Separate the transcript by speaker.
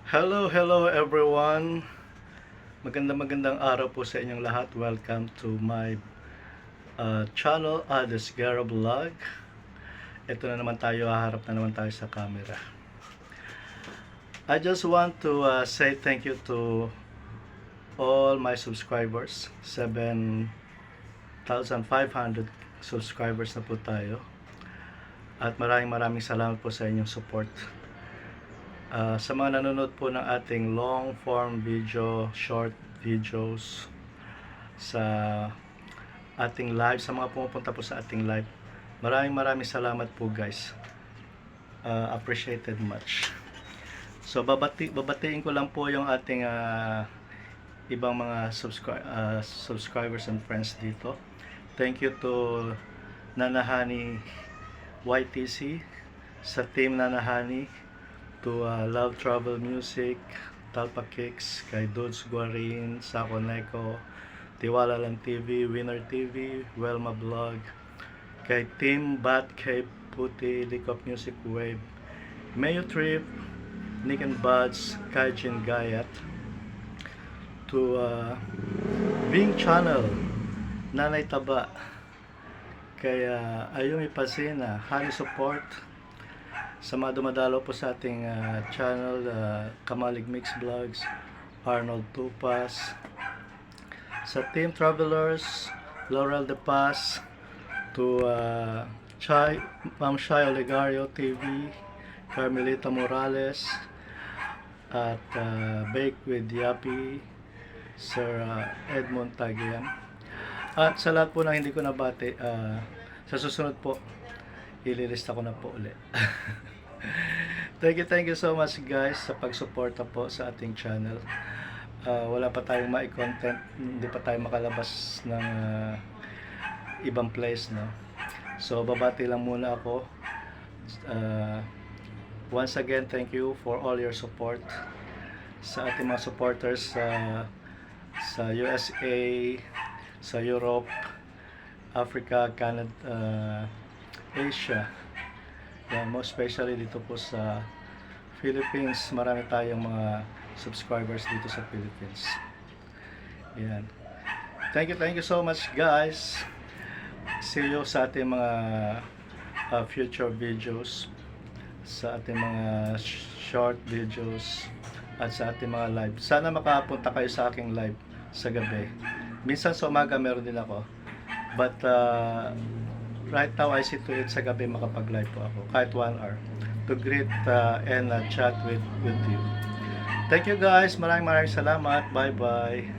Speaker 1: Hello everyone. Magandang araw po sa inyong lahat. Welcome to my channel, Ades Guerra Vlog. Ito na naman tayo, haharap na naman tayo sa camera. I just want to say thank you to all my subscribers. 7,500 subscribers na po tayo. At maraming salamat po sa inyong support. Sa mga nanonood po ng ating long form video, short videos, sa ating live, sa mga pumupunta po sa ating live, maraming salamat po guys. Appreciated much. So babatiin ko lang po yung ating ibang mga subscribers and friends dito. Thank you to Nanahani YTC, sa team Nanahani, to Love Travel Music, Talpa Kicks, kay Dudes Guarin, Sako Neko, Tiwala Lang TV, Winner TV, Welma Vlog, kay Team Bat Cave Puti, Likop Music Wave, Mayo Trip, Nick and Buds, Kaijin Gayat, to Bing Channel, Nanay Taba, kay Ayumi Pasina, Honey Support, sa mga dumadalo po sa ating channel, Kamalig Mix Vlogs, Arnold Tupas, sa Team Travelers, Laurel De Paz, to Ma'am Shai Olegario TV, Carmelita Morales, at Bake with Yapi, Sir Edmond Tagian. At sa lahat po na hindi ko nabati, sa susunod po ililista ko na po ulit. Thank you so much guys sa pagsuporta po sa ating channel. Wala pa tayong mai-content, hindi pa tayo makalabas ng ibang place, no? So babati lang muna ako. Once again, thank you for all your support sa ating mga supporters sa USA, sa Europe, Africa, Canada, Asia. Yan, most especially dito po sa Philippines. Marami tayong mga subscribers dito sa Philippines. Yan. Thank you so much guys. See you sa ating mga future videos, sa ating mga short videos, at sa ating mga live. Sana makapunta kayo sa aking live sa gabi. Minsan sa umaga meron din ako. But right now I see to it sa gabi makapag-live po ako kahit 1 hour to greet and chat with you. Thank you guys. Maraming salamat. Bye bye.